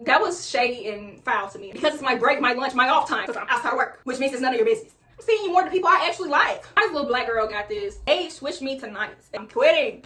That was shady and foul to me because it's my break, my lunch, my off time because I'm outside of work, which means it's none of your business. I'm seeing you more than people I actually like. This little black girl got this. They switched me tonight. I'm quitting.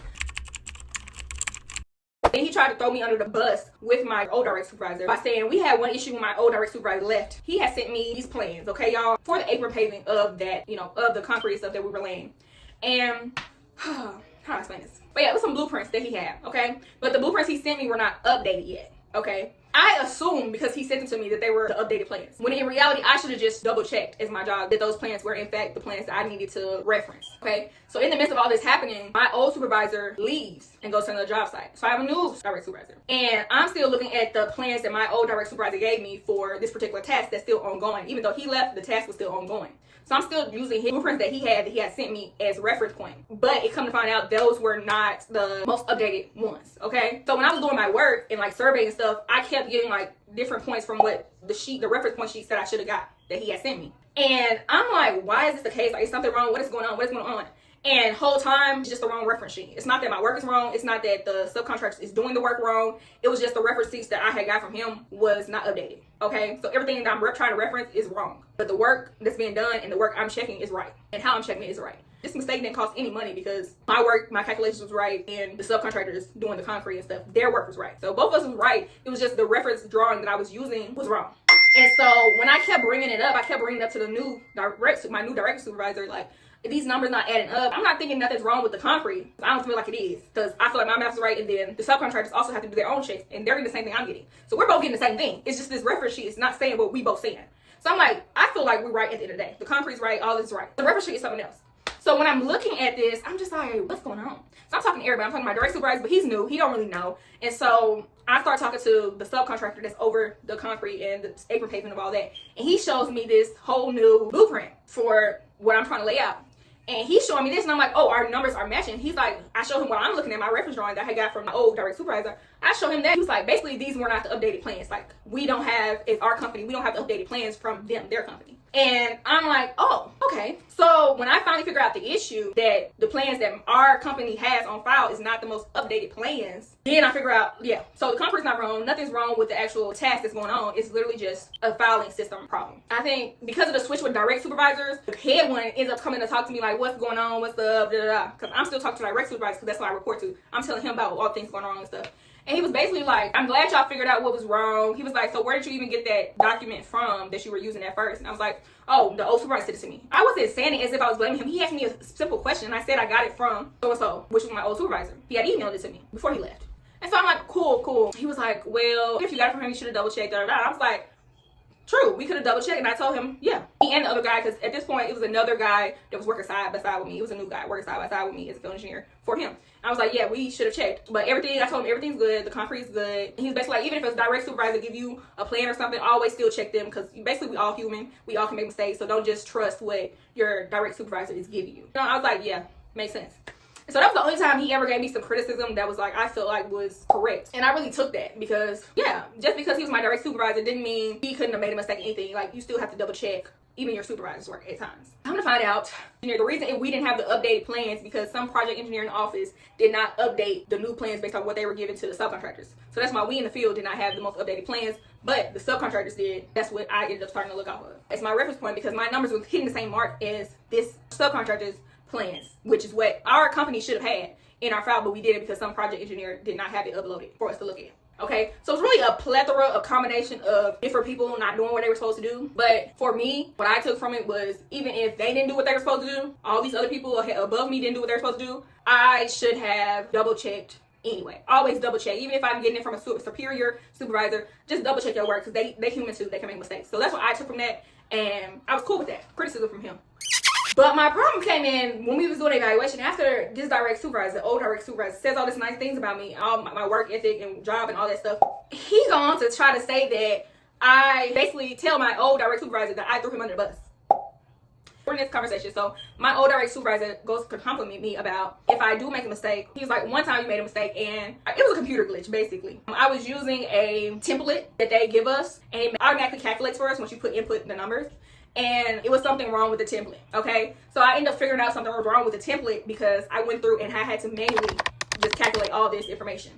And he tried to throw me under the bus with my old direct supervisor by saying we had one issue when my old direct supervisor left. He had sent me these plans, okay, y'all, for the apron paving of that, of the concrete stuff that we were laying. And how do I explain this? But yeah, it was some blueprints that he had, okay? But the blueprints he sent me were not updated yet, okay? I assumed because he sent them to me that they were the updated plans. When in reality, I should have just double checked as my job that those plans were in fact the plans that I needed to reference, okay? So in the midst of all this happening, my old supervisor leaves and goes to another job site. So I have a new direct supervisor. And I'm still looking at the plans that my old direct supervisor gave me for this particular task that's still ongoing. Even though he left, the task was still ongoing. So I'm still using his blueprints that he had sent me as reference point. But it come to find out those were not the most updated ones, okay? So when I was doing my work and like surveying stuff, I kept getting like different points from what the reference point sheet said I should have got that he had sent me. And I'm like, why is this the case? Like, is something wrong? What is going on? What is going on? And whole time, it's just the wrong reference sheet. It's not that my work is wrong. It's not that the subcontractor is doing the work wrong. It was just the reference sheets that I had got from him was not updated. Okay, so everything that I'm trying to reference is wrong. But the work that's being done and the work I'm checking is right. And how I'm checking it is right. This mistake didn't cost any money because my work, my calculations was right, and the subcontractors doing the concrete and stuff, their work was right. So both of us was right. It was just the reference drawing that I was using was wrong. And so when I kept bringing it up, I kept bringing it up to my new direct supervisor, like, these numbers not adding up. I'm not thinking nothing's wrong with the concrete. I don't feel like it is because I feel like my math is right, and then the subcontractors also have to do their own checks, and they're getting the same thing I'm getting. So we're both getting the same thing. It's just this reference sheet is not saying what we both saying. So I'm like, I feel like we're right at the end of the day. The concrete's right, all this is right. The reference sheet is something else. So when I'm looking at this, I'm just like, what's going on? So I'm talking to everybody. I'm talking to my direct supervisor, but he's new. He don't really know. And so I start talking to the subcontractor that's over the concrete and the apron pavement of all that. And he shows me this whole new blueprint for what I'm trying to lay out. And he's showing me this, and I'm like, oh, our numbers are matching. He's like, I showed him what I'm looking at, my reference drawing that I got from my old direct supervisor. I showed him that. He was like, basically, these were not the updated plans. Like, we don't have, as our company, we don't have the updated plans from them, their company. And I'm like, oh, okay. So when I finally figure out the issue that the plans that our company has on file is not the most updated plans, then I figure out, yeah, so the concrete's not wrong. Nothing's wrong with the actual task that's going on. It's literally just a filing system problem. I think because of the switch with direct supervisors, the head one ends up coming to talk to me like, what's going on? What's the da-da-da? Because I'm still talking to direct supervisors because that's what I report to. I'm telling him about all things going on and stuff. And he was basically like, I'm glad y'all figured out what was wrong. He was like, so where did you even get that document from that you were using at first? And I was like, oh, the old supervisor sent it to me. I wasn't saying it as if I was blaming him. He asked me a simple question, and I said I got it from so-and-so, which was my old supervisor. He had emailed it to me before he left. And so I'm like, cool. He was like, well, if you got it from him, you should have double-checked, da-da-da. I was like, true, we could have double-checked, and I told him, yeah. He and the other guy, because at this point, it was another guy that was working side by side with me. It was a new guy working side by side with me as a field engineer for him. I was like, yeah, we should have checked. But I told him everything's good. The concrete's good. And he was basically like, even if it's a direct supervisor give you a plan or something, always still check them because basically we all human. We all can make mistakes. So don't just trust what your direct supervisor is giving you. I was like, yeah, makes sense. And so that was the only time he ever gave me some criticism that was like, I felt like was correct. And I really took that because, yeah, just because he was my direct supervisor didn't mean he couldn't have made a mistake in anything. Like, you still have to double check even your supervisor's work at times. I'm gonna find out, the reason we didn't have the updated plans because some project engineer in the office did not update the new plans based on what they were given to the subcontractors. So that's why we in the field did not have the most updated plans, but the subcontractors did. That's what I ended up starting to look off of. It's my reference point because my numbers was hitting the same mark as this subcontractor's plans, which is what our company should have had in our file, but we didn't because some project engineer did not have it uploaded for us to look at. Okay, so it's really a plethora, a combination of different people not doing what they were supposed to do. But for me, what I took from it was even if they didn't do what they were supposed to do, all these other people above me didn't do what they were supposed to do, I should have double checked anyway. Always double check. Even if I'm getting it from a superior supervisor, just double check your work because they human too. They can make mistakes. So that's what I took from that, and I was cool with that. Criticism from him. But my problem came in when we was doing the evaluation after this direct supervisor, the old direct supervisor, says all these nice things about me, all my work ethic and job and all that stuff. He's on to try to say that I basically tell my old direct supervisor that I threw him under the bus. During this conversation, so my old direct supervisor goes to compliment me about if I do make a mistake. He's like, one time you made a mistake and it was a computer glitch basically. I was using a template that they give us and it automatically calculates for us once you input the numbers. And it was something wrong with the template, okay? So I ended up figuring out something was wrong with the template because I went through and I had to manually just calculate all this information.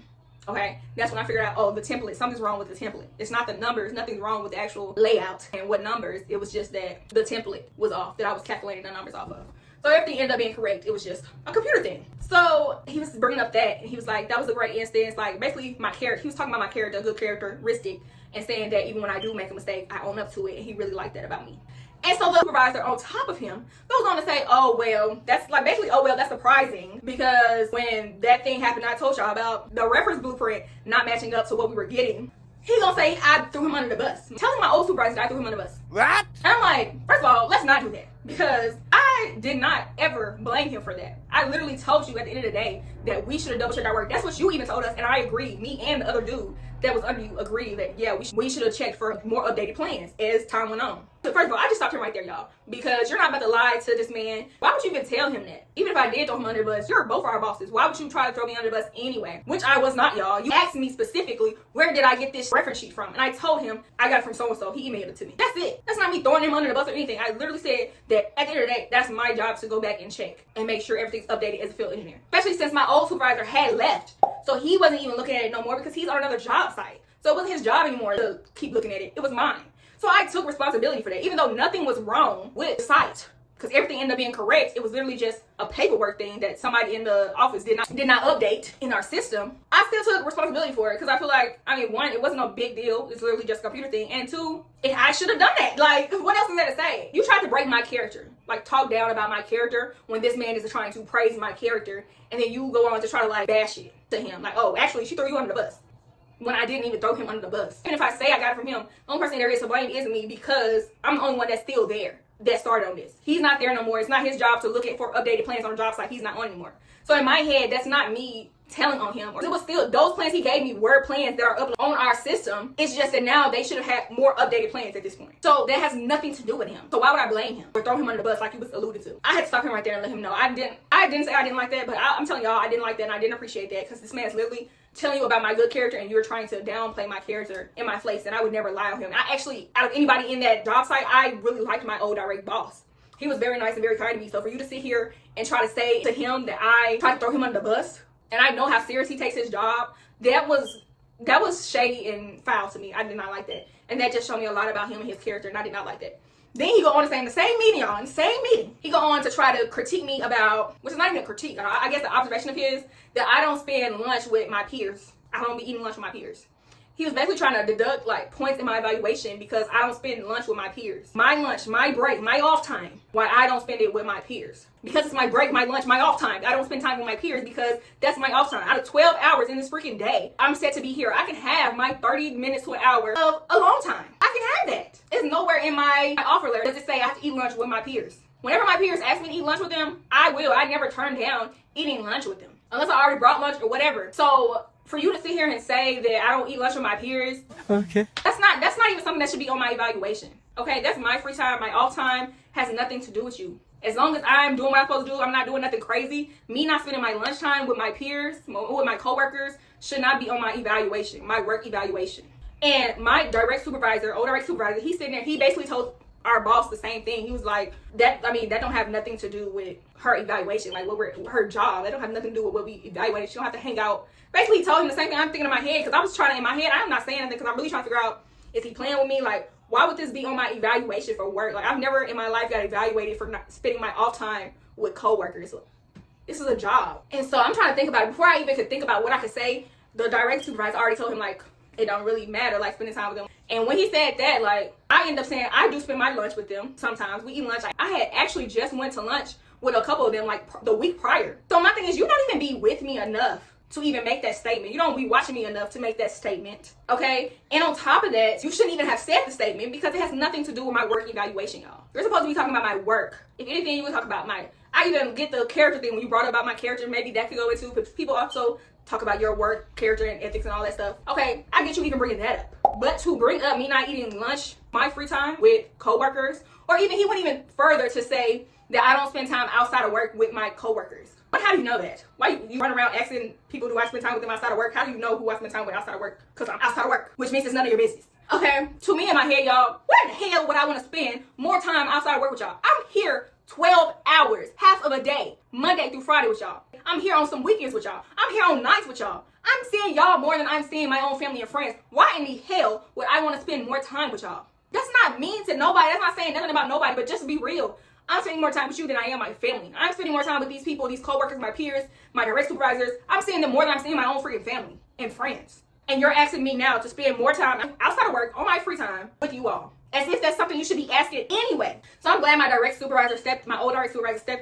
Okay, that's when I figured out, oh, the template, something's wrong with the template. It's not the numbers, nothing's wrong with the actual layout and what numbers. It was just that the template was off, that I was calculating the numbers off of. So everything ended up being correct. It was just a computer thing. So he was bringing up that, and he was like, that was a great instance. Like, basically my character, he was talking about my character, a good characteristic, and saying that even when I do make a mistake, I own up to it, and he really liked that about me. And so the supervisor on top of him goes on to say, oh, well, that's like basically, oh, well, that's surprising, because when that thing happened, I told y'all about the reference blueprint not matching up to what we were getting. He's gonna say I threw him under the bus. Telling my old supervisor that I threw him under the bus. What? And I'm like, first of all, let's not do that, because I did not ever blame him for that. I literally told you at the end of the day that we should have double checked our work. That's what you even told us, and I agree. Me and the other dude that was under you agreed that, yeah, we should have checked for more updated plans as time went on. So first of all, I just stopped him right there, y'all, because you're not about to lie to this man. Why would you even tell him that? Even if I did throw him under the bus, you're both our bosses. Why would you try to throw me under the bus anyway? Which I was not, y'all. You asked me specifically, where did I get this reference sheet from? And I told him I got it from so-and-so. He emailed it to me. That's it. That's not me throwing him under the bus or anything. I literally said that at the end of the day, that's my job to go back and check and make sure everything's updated as a field engineer. Especially since my old supervisor had left. So he wasn't even looking at it no more because he's on another job site. So it wasn't his job anymore to keep looking at it. It was mine. So I took responsibility for that, even though nothing was wrong with the site, because everything ended up being correct. It was literally just a paperwork thing that somebody in the office did not update in our system. I still took responsibility for it, because I feel like, I mean, one, it wasn't a big deal. It's literally just a computer thing. And two, I should have done that. Like, what else is there to say? You tried to break my character, like talk down about my character when this man is trying to praise my character, and then you go on to try to like bash it to him. Like, oh, actually, she threw you under the bus. When I didn't even throw him under the bus. Even if I say I got it from him, the only person there is to blame is me, because I'm the only one that's still there that started on this. He's not there no more. It's not his job to look at for updated plans on the job site. He's not on anymore. So in my head, that's not me telling on him. It was still, those plans he gave me were plans that are uploaded on our system. It's just that now they should have had more updated plans at this point. So that has nothing to do with him. So why would I blame him or throw him under the bus like he was alluded to? I had to stop him right there and let him know. I didn't say I didn't like that, but I'm telling y'all I didn't like that, and I didn't appreciate that, because this man's literally telling you about my good character, and you're trying to downplay my character in my face, and I would never lie on him. I actually, out of anybody in that job site, I really liked my old direct boss. He was very nice and very kind to me. So for you to sit here and try to say to him that I tried to throw him under the bus, and I know how serious he takes his job, that was shady and foul to me. I did not like that. And that just showed me a lot about him and his character, and I did not like that. Then he go on to say in the same meeting, y'all, in the same meeting, he go on to try to critique me about, which is not even a critique, I guess the observation of his, that I don't spend lunch with my peers. I don't be eating lunch with my peers. He was basically trying to deduct like points in my evaluation because I don't spend lunch with my peers. My lunch, my break, my off time, why I don't spend it with my peers. Because it's my break, my lunch, my off time. I don't spend time with my peers because that's my off time. Out of 12 hours in this freaking day, I'm set to be here. I can have my 30 minutes to an hour of alone time. I can have that. It's nowhere in my offer letter does it say I have to eat lunch with my peers. Whenever my peers ask me to eat lunch with them, I will. I never turn down eating lunch with them. Unless I already brought lunch or whatever. So for you to sit here and say that I don't eat lunch with my peers, okay, that's not even something that should be on my evaluation. Okay, that's my free time. My off time has nothing to do with you. As long as I'm doing what I'm supposed to do, I'm not doing nothing crazy. Me not spending my lunchtime with my peers, with my coworkers, should not be on my evaluation, my work evaluation. And my direct supervisor, he's sitting there, he basically told our boss the same thing. He was like, that don't have nothing to do with her evaluation, like her job. That don't have nothing to do with what we evaluated. She don't have to hang out. Basically, he told him the same thing I'm thinking in my head, because I was trying to, in my head, I'm not saying anything because I'm really trying to figure out, is he playing with me? Like, why would this be on my evaluation for work? Like, I've never in my life got evaluated for not spending my off time with coworkers. This is a job. And so I'm trying to think about it. Before I even could think about what I could say, the direct supervisor already told him, like, it don't really matter, like, spending time with them. And when he said that, like, I end up saying I do spend my lunch with them sometimes. We eat lunch. I had actually just went to lunch with a couple of them, like, the week prior. So my thing is, you don't even be with me enough to even make that statement. You don't be watching me enough to make that statement, okay? And on top of that, you shouldn't even have said the statement because it has nothing to do with my work evaluation, y'all. You're supposed to be talking about my work. If anything, you would talk about I even get the character thing when you brought up about my character. Maybe that could go into, but people also talk about your work, character, and ethics and all that stuff. Okay, I get you even bringing that up. But to bring up me not eating lunch, my free time with coworkers, or even he went even further to say that I don't spend time outside of work with my coworkers. But how do you know that? Why you run around asking people, do I spend time with them outside of work? How do you know who I spend time with outside of work? Because I'm outside of work, which means it's none of your business. Okay, to me in my head, y'all, where the hell would I want to spend more time outside of work with y'all? I'm here 12 hours, half of a day, Monday through Friday with y'all. I'm here on some weekends with y'all. I'm here on nights with y'all. I'm seeing y'all more than I'm seeing my own family and friends. Why in the hell would I want to spend more time with y'all? That's not mean to nobody. That's not saying nothing about nobody, but just to be real, I'm spending more time with you than I am my family. I'm spending more time with these people, these coworkers, my peers, my direct supervisors. I'm seeing them more than I'm seeing my own freaking family and friends. And you're asking me now to spend more time outside of work on my free time with you all. As if that's something you should be asking anyway. So I'm glad my old direct supervisor stepped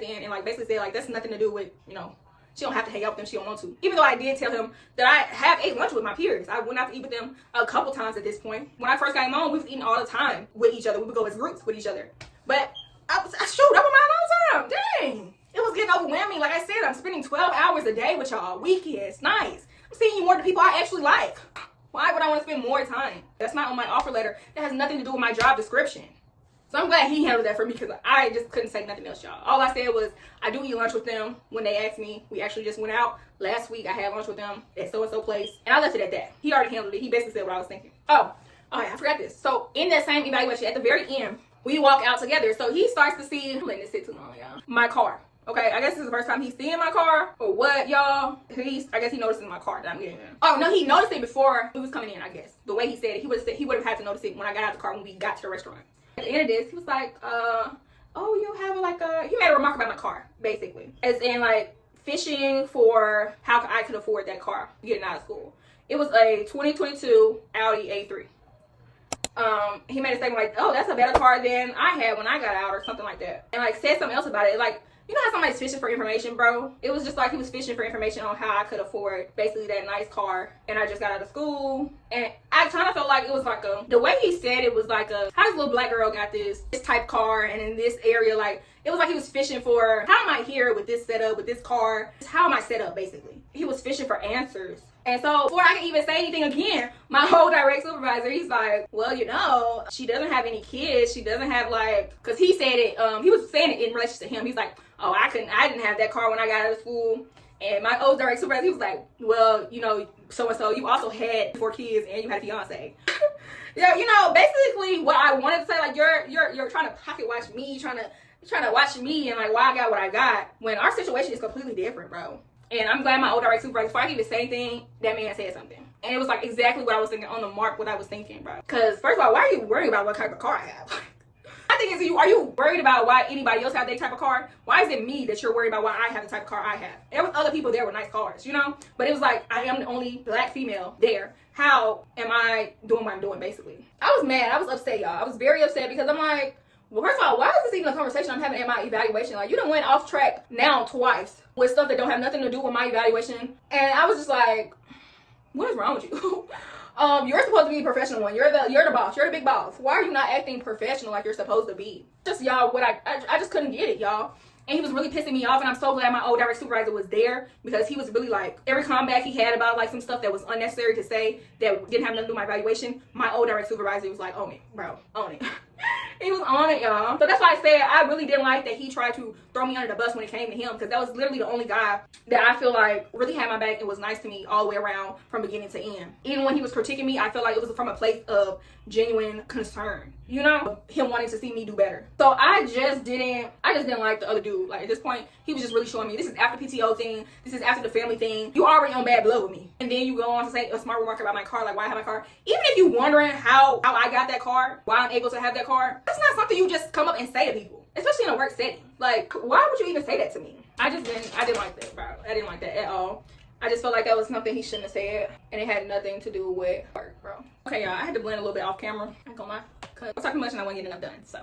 in and like basically said like that's nothing to do with, you know, she don't have to hang out with them, she don't want to. Even though I did tell him that I have ate lunch with my peers. I went out to eat with them a couple times at this point. When I first got him on, we was eating all the time with each other. We would go as groups with each other. But I showed up with mine all the time. Dang. It was getting overwhelming. Like I said, I'm spending 12 hours a day with y'all. Weekends, nights. I'm seeing you more than people I actually like. Why would I want to spend more time? That's not on my offer letter. That has nothing to do with my job description. So I'm glad he handled that for me because I just couldn't say nothing else, y'all. All I said was I do eat lunch with them when they asked me. We actually just went out. Last week I had lunch with them at so-and-so place. And I left it at that. He already handled it. He basically said what I was thinking. Oh yeah, I forgot this. So in that same evaluation, at the very end, we walk out together. So he starts to see, I'm letting this sit too long, y'all. My car. Okay, I guess this is the first time he's seeing my car, or what, y'all? I guess he noticed in my car that I'm getting in. Oh, no, he noticed it before he was coming in, I guess. The way he said it, he would have had to notice it when I got out of the car when we got to the restaurant. At the end of this, he was like, oh, you have he made a remark about my car, basically. As in, like, fishing for how I could afford that car getting out of school. It was a 2022 Audi A3. He made a statement like, oh, that's a better car than I had when I got out or something like that. And, like, said something else about it, like, you know how somebody's fishing for information, bro? It was just like he was fishing for information on how I could afford basically that nice car. And I just got out of school. And I kind of felt like it was like the way he said it was like how this little black girl got this type car and in this area, like, it was like he was fishing for, how am I here with this setup, with this car? How am I set up, basically? He was fishing for answers. And so before I can even say anything again, my whole direct supervisor, he's like, well, you know, she doesn't have any kids. She doesn't have because he said it, he was saying it in relation to him. He's like, oh, I didn't have that car when I got out of school. And my old direct supervisor, he was like, well, you know, so-and-so, you also had 4 kids and you had a fiance. Yeah, you know, basically what I wanted to say, like, you're trying to pocket watch me, trying to watch me and like why I got what I got when our situation is completely different, bro. And I'm glad my old direct supervisor, before I could even say anything, that man said something. And it was like exactly what I was thinking, on the mark what I was thinking, bro. Because first of all, why are you worried about what type of car I have? My thing is, are you worried about why anybody else have that type of car? Why is it me that you're worried about why I have the type of car I have? There was other people there with nice cars, you know? But it was like, I am the only black female there. How am I doing what I'm doing, basically? I was mad. I was upset, y'all. I was very upset because I'm like, well, first of all, why is this even a conversation I'm having in my evaluation? Like, you done went off track now twice with stuff that don't have nothing to do with my evaluation. And I was just like, what is wrong with you? You're supposed to be a professional one. You're the boss. You're the big boss. Why are you not acting professional like you're supposed to be? Just, y'all, I just couldn't get it, y'all. And he was really pissing me off, and I'm so glad my old direct supervisor was there because he was really like, every comeback he had about like some stuff that was unnecessary to say that didn't have nothing to do with my evaluation, my old direct supervisor was like, own it, bro, own it. He was on it, y'all. So that's why I said I really didn't like that he tried to throw me under the bus when it came to him, because that was literally the only guy that I feel like really had my back and was nice to me all the way around from beginning to end. Even when he was critiquing me, I felt like it was from a place of genuine concern, you know, him wanting to see me do better. So I just didn't like the other dude. Like, at this point, he was just really showing me, this is after PTO thing, this is after the family thing, you already on bad blood with me. And then you go on to say a smart remark about my car, like why I have my car. Even if you wondering how I got that car, why I'm able to have that car, that's not something you just come up and say to people, especially in a work setting. Like, why would you even say that to me? I didn't like that, bro. I didn't like that at all. I just felt like that was something he shouldn't have said, and it had nothing to do with work, bro. Okay, y'all, I had to blend a little bit off camera. I ain't gonna lie, because I was talking much and I wasn't getting enough done, so,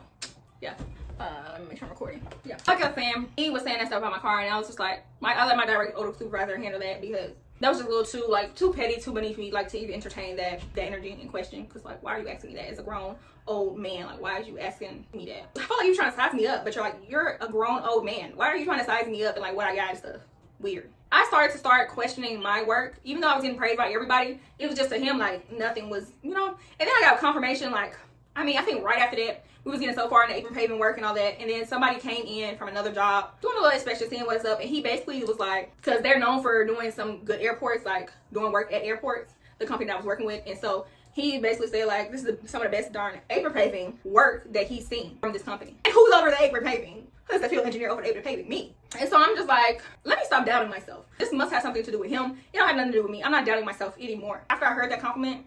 yeah. Let me make sure I'm recording. Yeah. Like I was saying, he was saying that stuff about my car, and I was just like, I let my direct older supervisor handle that, because that was just a little too petty, too beneath me, like, to even entertain that energy in question. Because, like, why are you asking me that as a grown old man? Like, why are you asking me that? I feel like you're trying to size me up, but you're a grown old man. Why are you trying to size me up and, like, what I got and stuff? Weird. I started to questioning my work. Even though I was getting praised by everybody, it was just to him, like, nothing was, you know. And then I got confirmation, like, I think right after that, we was getting so far in the apron paving work and all that, and then somebody came in from another job doing a little inspection, seeing what's up, and he basically was like, because they're known for doing some good airports, like doing work at airports, the company that I was working with, and so he basically said, like, this is some of the best darn apron paving work that he's seen from this company. And who's over the apron paving? Who does the field engineer over able to pay with me? And so I'm just like, let me stop doubting myself. This must have something to do with him. It don't have nothing to do with me. I'm not doubting myself anymore. After I heard that compliment,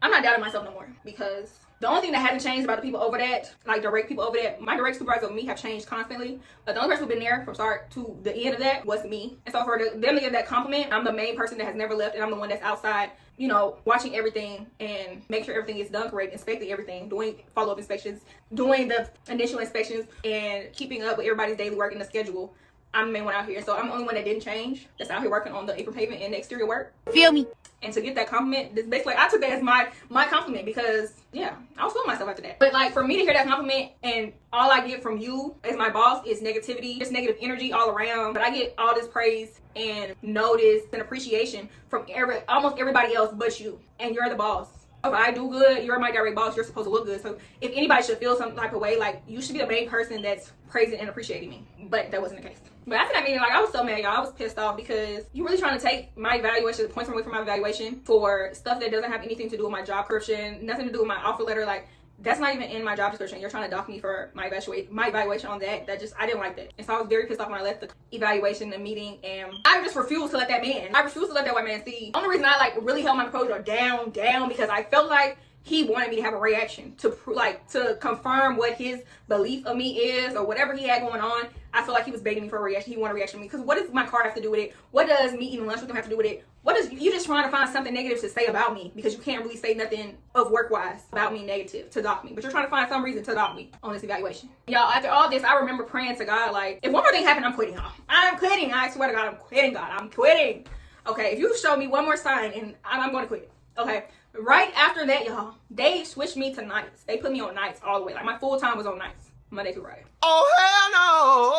I'm not doubting myself no more, because the only thing that hasn't changed about the people over that, like direct people over that, my direct supervisor and me have changed constantly. But the only person who's been there from start to the end of that was me. And so for them to give that compliment, I'm the main person that has never left, and I'm the one that's outside, you know, watching everything and make sure everything is done correct, inspecting everything, doing follow-up inspections, doing the initial inspections, and keeping up with everybody's daily work and the schedule. I'm the main one out here. So I'm the only one that didn't change, that's out here working on the apron pavement and the exterior work. Feel me? And to get that compliment, this basically, I took that as my compliment, because yeah, I was feeling myself after that. But like, for me to hear that compliment and all I get from you as my boss is negativity, just negative energy all around, but I get all this praise and notice and appreciation from almost everybody else but you, and you're the boss. If I do good, you're my direct boss, you're supposed to look good. So if anybody should feel some type of way, like, you should be the main person that's praising and appreciating me. But that wasn't the case. But after that meeting, like, I was so mad, y'all. I was pissed off, because you really trying to take my evaluation, points away from my evaluation for stuff that doesn't have anything to do with my job description, nothing to do with my offer letter. Like, that's not even in my job description. You're trying to dock me for my evaluation on that. I didn't like that. And so I was very pissed off when I left the evaluation, the meeting, and I just refused to let that white man see. The only reason I like really held my proposal down, because I felt like he wanted me to have a reaction to confirm what his belief of me is, or whatever he had going on. I feel like he was begging me for a reaction. He wanted a reaction from me, because what does my car have to do with it? What does me eating lunch with him have to do with it? What is you just trying to find something negative to say about me, because you can't really say nothing of work-wise about me negative to dock me, but you're trying to find some reason to dock me on this evaluation. Y'all, after all this, I remember praying to God, like, if one more thing happened, I'm quitting, y'all. I'm quitting. I swear to God, I'm quitting, God. I'm quitting. Okay, if you show me one more sign, and I'm going to quit. Okay. Right after that, y'all, they switched me to nights. They put me on nights all the way. Like, my full time was on nights, Monday through Friday. Oh, hell no!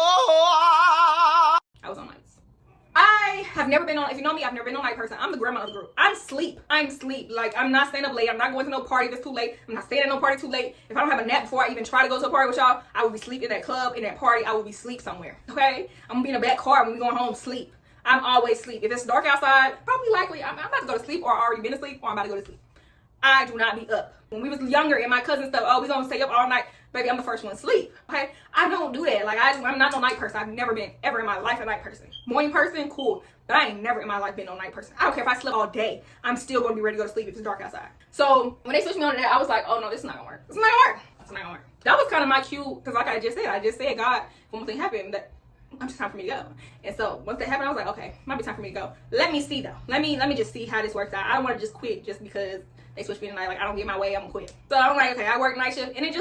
I was on nights. I have never been on, if you know me, I've never been on night person. I'm the grandma of the group. I'm sleep. Like, I'm not staying up late. I'm not going to no party that's too late. I'm not staying at no party too late. If I don't have a nap before I even try to go to a party with y'all, I will be sleep in that club, in that party. I will be sleep somewhere. Okay? I'm gonna be in the back car when we going home, sleep. I'm always sleep. If it's dark outside, probably likely I'm about to go to sleep, or already been asleep, or I'm about to go to sleep. I do not be up. When we was younger and my cousin stuff, oh, we gonna stay up all night. Baby, I'm the first one to sleep. Okay? I don't do that. Like, I'm not no night person. I've never been ever in my life a night person. Morning person, cool. But I ain't never in my life been no night person. I don't care if I slept all day. I'm still gonna be ready to go to sleep if it's dark outside. So when they switched me on to that, I was like, oh no, this is not gonna work. It's not gonna work. It's not gonna work. That was kind of my cue, because like I just said, God, when one thing happened, that I'm just time for me to go. And so once that happened, I was like, okay, might be time for me to go. Let me see though. Let me just see how this works out. I don't want to just quit just because they switched me tonight. Like, I don't get my way, I'm gonna quit. So I'm like, okay, I work night shift, and it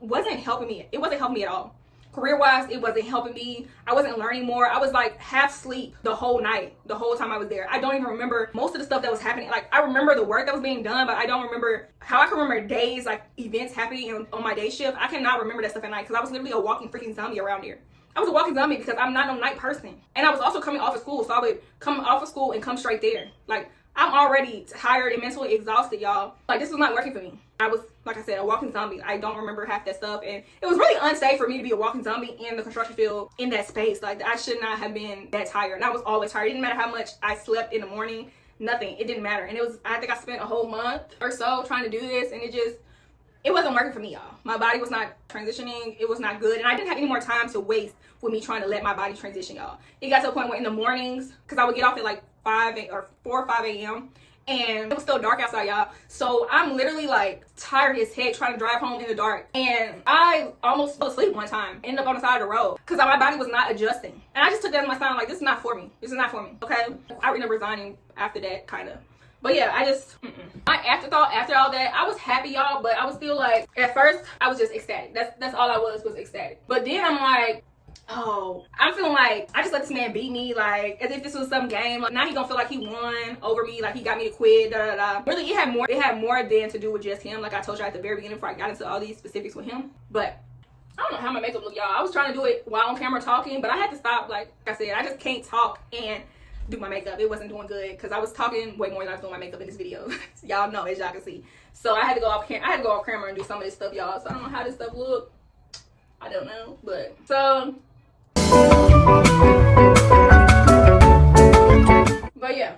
wasn't helping me. It wasn't helping me at all. Career-wise, it wasn't helping me. I wasn't learning more. I was like half sleep the whole night, the whole time I was there. I don't even remember most of the stuff that was happening. Like, I remember the work that was being done, but I don't remember how I can remember days, like events happening on my day shift. I cannot remember that stuff at night, because I was literally a walking freaking zombie around here. I was a walking zombie because I'm not no night person. And I was also coming off of school, so I would come off of school and come straight there. Like, I'm already tired and mentally exhausted, y'all. Like, this was not working for me. I was, like I said, a walking zombie. I don't remember half that stuff. And it was really unsafe for me to be a walking zombie in the construction field in that space. Like, I should not have been that tired. And I was always tired. It didn't matter how much I slept in the morning. Nothing. It didn't matter. And I think I spent a whole month or so trying to do this. And it wasn't working for me, y'all. My body was not transitioning. It was not good. And I didn't have any more time to waste with me trying to let my body transition, y'all. It got to a point where in the mornings, because I would get off at like 4 or 5 a.m. and it was still dark outside, y'all. So I'm literally like tired as heck trying to drive home in the dark. And I almost fell asleep one time. Ended up on the side of the road because my body was not adjusting. And I just took that as my sign, like, this is not for me. This is not for me, okay? I ended up resigning after that, kind of. But yeah, my afterthought after all that, I was happy, y'all, but I was still like, at first, I was just ecstatic. That's all I was ecstatic. But then I'm like, oh, I'm feeling like I just let this man beat me, like, as if this was some game. Like, now he gonna feel like he won over me, like he got me to quit, da da da. Really, it had more than to do with just him, like I told you at the very beginning before I got into all these specifics with him. But I don't know how my makeup look, y'all. I was trying to do it while on camera talking, but I had to stop. Like I said, I just can't talk and do my makeup. It wasn't doing good because I was talking way more than I was doing my makeup in this video. Y'all know, as y'all can see. So I had to go off camera and do some of this stuff, y'all. So I don't know how this stuff look. I don't know, but so. But yeah,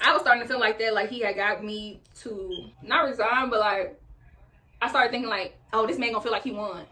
I was starting to feel like that, like he had got me to not resign, but like I started thinking like, oh, this man gonna feel like he won.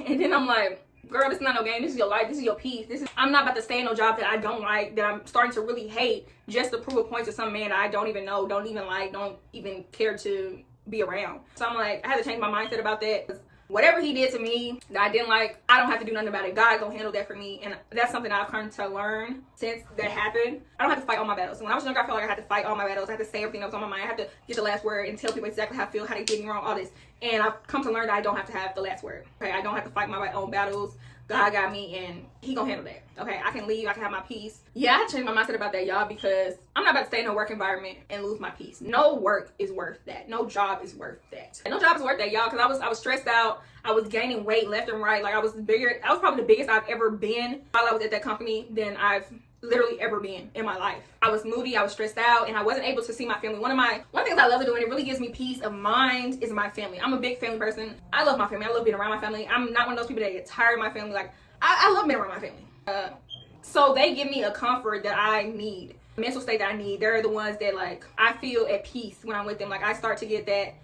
And then I'm like, Girl, this is not no game. This is your life. This is your peace. I'm not about to stay in no job that I don't like, that I'm starting to really hate, just to prove a point to some man that I don't even know, don't even like, don't even care to be around. So I'm like, I had to change my mindset about that. Whatever he did to me that I didn't like, I don't have to do nothing about it. God gonna handle that for me. And that's something I've come to learn since that happened. I don't have to fight all my battles. When I was younger, I felt like I had to fight all my battles. I had to say everything that was on my mind. I had to get the last word and tell people exactly how I feel, how they get me wrong, all this. And I've come to learn that I don't have to have the last word. Okay, I don't have to fight my own battles. God got me, and he gonna handle that. Okay, I can leave, I can have my peace. Yeah, I had to change my mindset about that, y'all, because I'm not about to stay in a work environment and lose my peace. No work is worth that. No job is worth that. And no job is worth that, y'all, because I was stressed out. I was gaining weight left and right. Like, I was bigger. I was probably the biggest I've ever been while I was at that company than I've literally ever been in my life. I was moody, I was stressed out, and I wasn't able to see my family. One of the things I love to do, and it really gives me peace of mind, is my family. I'm a big family person. I love my family. I love being around my family. I'm not one of those people that get tired of my family. Like, I love being around my family. So they give me a comfort that I need, mental state that I need. They're the ones that, like, I feel at peace when I'm with them. Like, I start to get that.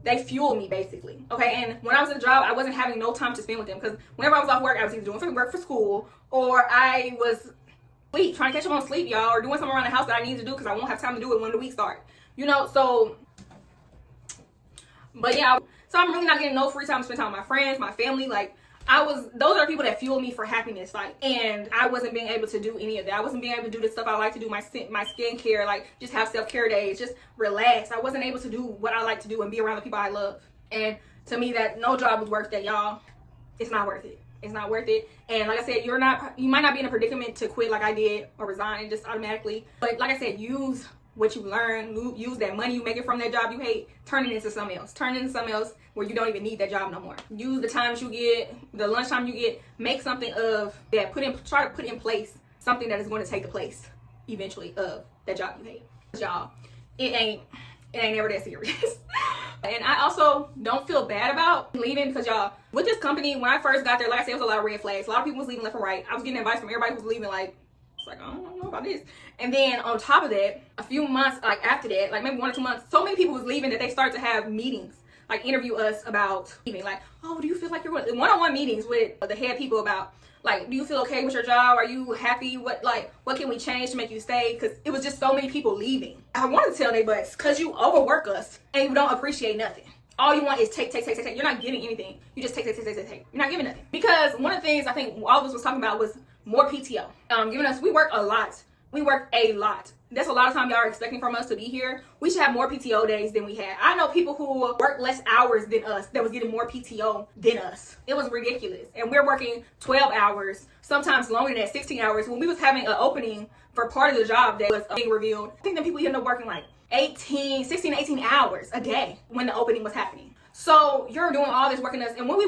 They fuel me, basically. Okay, and when I was at the job, I wasn't having no time to spend with them, because whenever I was off work, I was either doing work for school, or I was trying to catch up on sleep, y'all, or doing something around the house that I need to do because I won't have time to do it when the week starts. You know, so, but yeah, so I'm really not getting no free time to spend time with my friends, my family. Like, those are people that fuel me for happiness. Like, and I wasn't being able to do any of that. I wasn't being able to do the stuff I like to do, my skincare, like, just have self-care days, just relax. I wasn't able to do what I like to do and be around the people I love. And to me, that no job was worth that, y'all. It's not worth it. It's not worth it. And like I said, you might not be in a predicament to quit like I did or resign just automatically. But like I said, use what you learn, use that money you make it from that job you hate, turn it into something else. Turn it into something else where you don't even need that job no more. Use the times you get, the lunchtime you get, make something of that, try to put in place something that is going to take the place eventually of that job you hate. Y'all, it ain't never that serious. And I also don't feel bad about leaving, because y'all, with this company, when I first got there, like I said, it was a lot of red flags. A lot of people was leaving left and right. I was getting advice from everybody who was leaving, like, it's like, I don't know about this. And then on top of that, a few months, like after that, like maybe 1 or 2 months, so many people was leaving that they started to have meetings, like interview us about leaving. Like, oh, do you feel like you're going, one-on-one meetings with the head people about, like, do you feel okay with your job? Are you happy? What can we change to make you stay? Because it was just so many people leaving. I wanted to tell they butts, because you overwork us and you don't appreciate nothing. All you want is take. You're not getting anything. You just take. You're not giving nothing. Because one of the things I think all of us was talking about was more PTO. We work a lot. We work a lot. That's a lot of time y'all are expecting from us to be here. We should have more PTO days than we had. I know people who work less hours than us that was getting more PTO than us. It was ridiculous. And we're working 12 hours, sometimes longer than that, 16 hours. When we was having an opening for part of the job that was being revealed, I think that people ended up working like 16 to 18 hours a day when the opening was happening. So you're doing all this working us, and when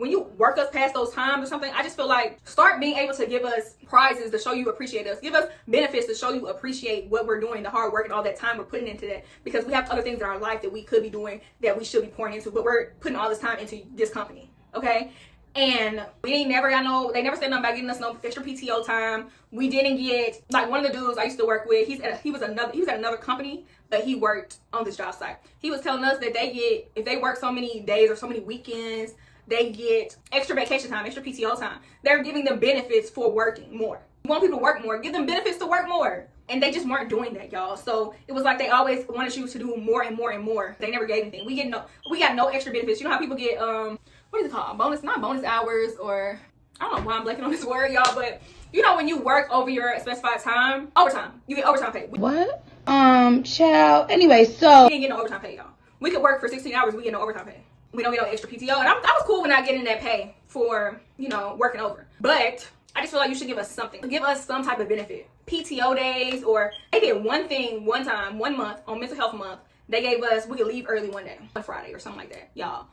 you work us past those times or something, I just feel like start being able to give us prizes to show you appreciate us. Give us benefits to show you appreciate what we're doing, the hard work and all that time we're putting into that, because we have other things in our life that we could be doing that we should be pouring into, but we're putting all this time into this company, okay? And they never said nothing about getting us no extra PTO time. We didn't get, like, one of the dudes I used to work with, he was at another company, but he worked on this job site. He was telling us that they get, if they work so many days or so many weekends, they get extra vacation time, extra PTO time. They're giving them benefits for working more. You want people to work more, give them benefits to work more. And they just weren't doing that, y'all. So it was like they always wanted you to do more and more and more. They never gave anything. We got no extra benefits. You know how people get what is it called? Not bonus hours, or I don't know why I'm blanking on this word, y'all, but you know when you work over your specified time, overtime. You get overtime pay. What? Child. Anyway, so we didn't get no overtime pay, y'all. We could work for 16 hours, we get no overtime pay. We don't get no extra PTO. And I was cool with not getting that pay for, working over. But I just feel like you should give us something. Give us some type of benefit. PTO days, or they did one thing one time, 1 month on mental health month. They gave us, we could leave early one day, on Friday or something like that, y'all.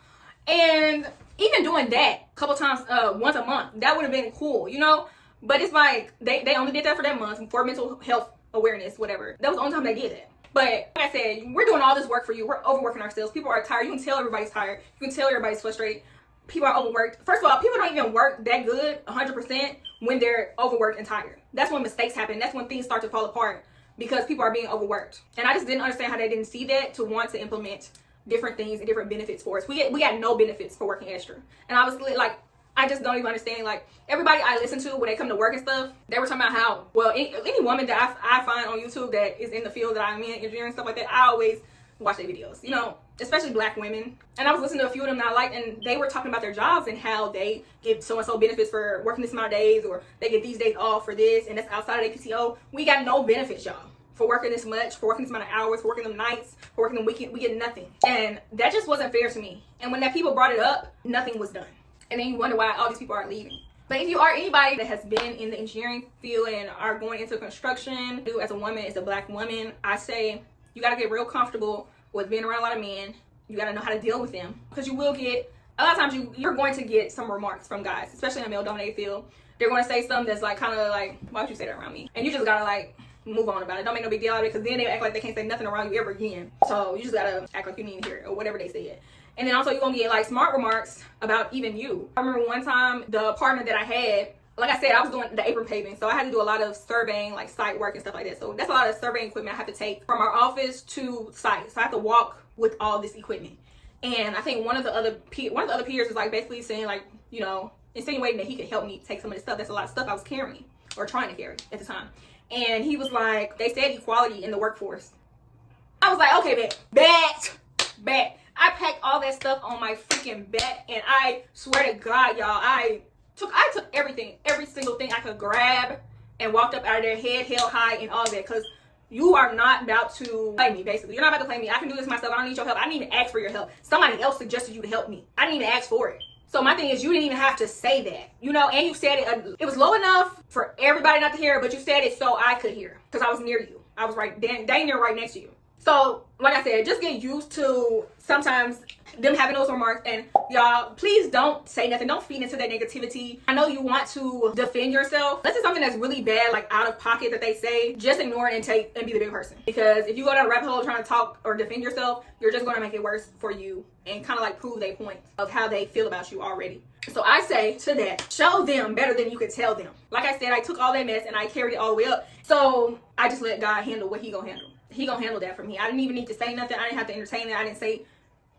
And even doing that a couple times, once a month, that would have been cool, But it's like, they only did that for that month for mental health awareness, whatever. That was the only time they did it. But like I said, we're doing all this work for you. We're overworking ourselves. People are tired. You can tell everybody's tired. You can tell everybody's frustrated. People are overworked. First of all, people don't even work that good 100% when they're overworked and tired. That's when mistakes happen. That's when things start to fall apart, because people are being overworked. And I just didn't understand how they didn't see that to want to implement different things and different benefits for us. We got no benefits for working extra. And I was like, I just don't even understand. Like, everybody I listen to when they come to work and stuff, they were talking about how, well, any woman that I find on YouTube that is in the field that I'm in, engineering and stuff like that, I always watch their videos, you know, especially black women. And I was listening to a few of them that I liked, and they were talking about their jobs and how they give so-and-so benefits for working this amount of days, or they get these days off for this, and that's outside of their PTO. We got no benefits, y'all, for working this much, for working this amount of hours, for working them nights, for working them weekend. We get nothing. And that just wasn't fair to me. And when that people brought it up, nothing was done. And then you wonder why all these people are leaving. But if you are anybody that has been in the engineering field and are going into construction, as a woman, as a black woman, I say you got to get real comfortable with being around a lot of men. You got to know how to deal with them, because you will get, a lot of times you're going to get some remarks from guys, especially in a male dominated field. They're going to say something that's like, kind of like, why would you say that around me? And you just got to like move on about it. Don't make no big deal out of it, because then they act like they can't say nothing around you ever again. So you just got to act like you need to hear it, or whatever they said. And then also you're going to get like smart remarks about even you. I remember one time the partner that I had, like I said, I was doing the apron paving, so I had to do a lot of surveying, like site work and stuff like that. So that's a lot of surveying equipment I have to take from our office to site. So I have to walk with all this equipment. And I think one of the other peers was like basically saying, like, you know, insinuating that he could help me take some of this stuff. That's a lot of stuff I was carrying or trying to carry at the time. And he was like, they said equality in the workforce. I was like, okay, bet. I packed all that stuff on my freaking back, and I swear to God, y'all, I took everything, every single thing I could grab, and walked up out of there, head held high and all that, because you are not about to play me, basically. You're not about to play me. I can do this myself. I don't need your help. I didn't even ask for your help. Somebody else suggested you to help me. I didn't even ask for it. So my thing is, you didn't even have to say that, you know, and you said it. It was low enough for everybody not to hear, but you said it so I could hear, because I was near you. I was dang near right next to you. So, like I said, just get used to sometimes them having those remarks. And y'all, please don't say nothing. Don't feed into that negativity. I know you want to defend yourself. Unless it's something that's really bad, like out of pocket that they say, just ignore it and be the big person. Because if you go down a rabbit hole trying to talk or defend yourself, you're just going to make it worse for you and kind of like prove their point of how they feel about you already. So I say to that, show them better than you could tell them. Like I said, I took all that mess and I carried it all the way up. So I just let God handle what he gonna handle. He gonna handle that for me. I didn't even need to say nothing. I didn't have to entertain it. I didn't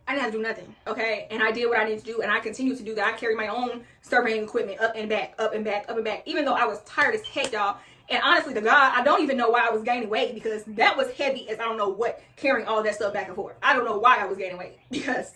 have to do nothing, okay? And I did what I needed to do, and I continue to do that. I carry my own surveying equipment up and back, even though I was tired as heck, y'all. And honestly, to God, I don't even know why I was gaining weight, because that was heavy as I don't know what, carrying all that stuff back and forth. I don't know why I was gaining weight, because,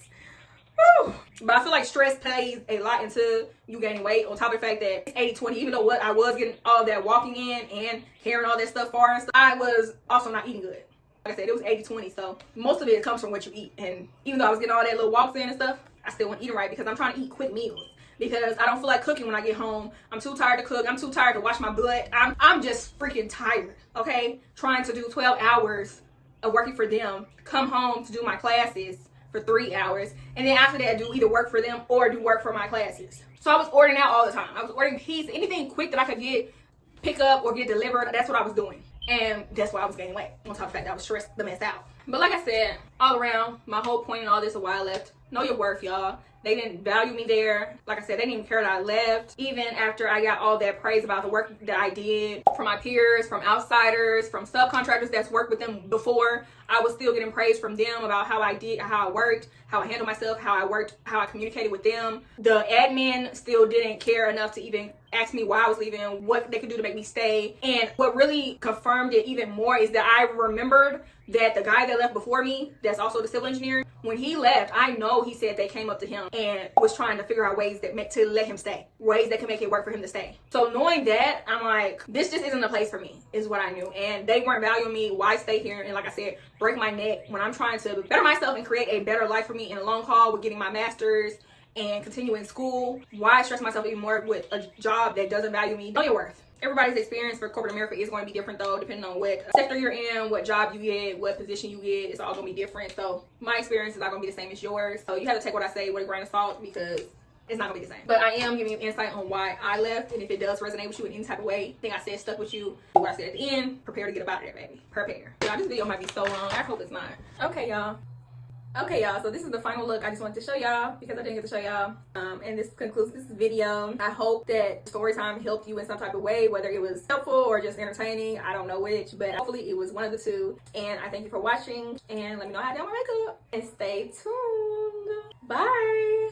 whew. But I feel like stress plays a lot into you gaining weight, on top of the fact that it's 80-20, even though what I was getting all that walking in and carrying all that stuff far and stuff, I was also not eating good. Like I said, it was 80-20, so most of it comes from what you eat. And even though I was getting all that little walks in and stuff, I still wasn't eating right, because I'm trying to eat quick meals, because I don't feel like cooking when I get home. I'm too tired to cook. I'm too tired to wash my butt. I'm just freaking tired, okay? Trying to do 12 hours of working for them, come home to do my classes for 3 hours, and then after that do either work for them or do work for my classes. So I was ordering out all the time. I was ordering pizza, anything quick that I could get, pick up or get delivered. That's what I was doing. And that's why I was gaining weight, on top of the fact that I was stressed the mess out. But like I said, all around, my whole point in all this of why I left, know your worth, y'all. They didn't value me there. Like I said, they didn't even care that I left. Even after I got all that praise about the work that I did from my peers, from outsiders, from subcontractors that's worked with them before, I was still getting praise from them about how I did, how I worked, how I handled myself, how I worked, how I communicated with them. The admin still didn't care enough to even ask me why I was leaving, what they could do to make me stay. And what really confirmed it even more is that I remembered that the guy that left before me, that's also the civil engineer, when he left, I know he said they came up to him and was trying to figure out ways that to let him stay, ways that could make it work for him to stay. So knowing that, I'm like, this just isn't a place for me, is what I knew. And they weren't valuing me. Why stay here? And like I said, break my neck when I'm trying to better myself and create a better life for me in a long haul with getting my master's and continuing school. Why stress myself even more with a job that doesn't value me? Know your worth. Everybody's experience for corporate America is going to be different, though, depending on what sector you're in, what job you get, what position you get. It's all going to be different. So my experience is not going to be the same as yours. So you have to take what I say with a grain of salt, because it's not going to be the same. But I am giving you insight on why I left. And if it does resonate with you in any type of way, think I said stuck with you, do what I said at the end, prepare to get up out of there, baby. Prepare. Y'all, this video might be so long. I hope it's not. Okay, y'all, so this is the final look I just wanted to show y'all, because I didn't get to show y'all. And this concludes this video. I hope that story time helped you in some type of way, whether it was helpful or just entertaining. I don't know which, but hopefully it was one of the two. And I thank you for watching, and let me know how I did my makeup, and stay tuned. Bye.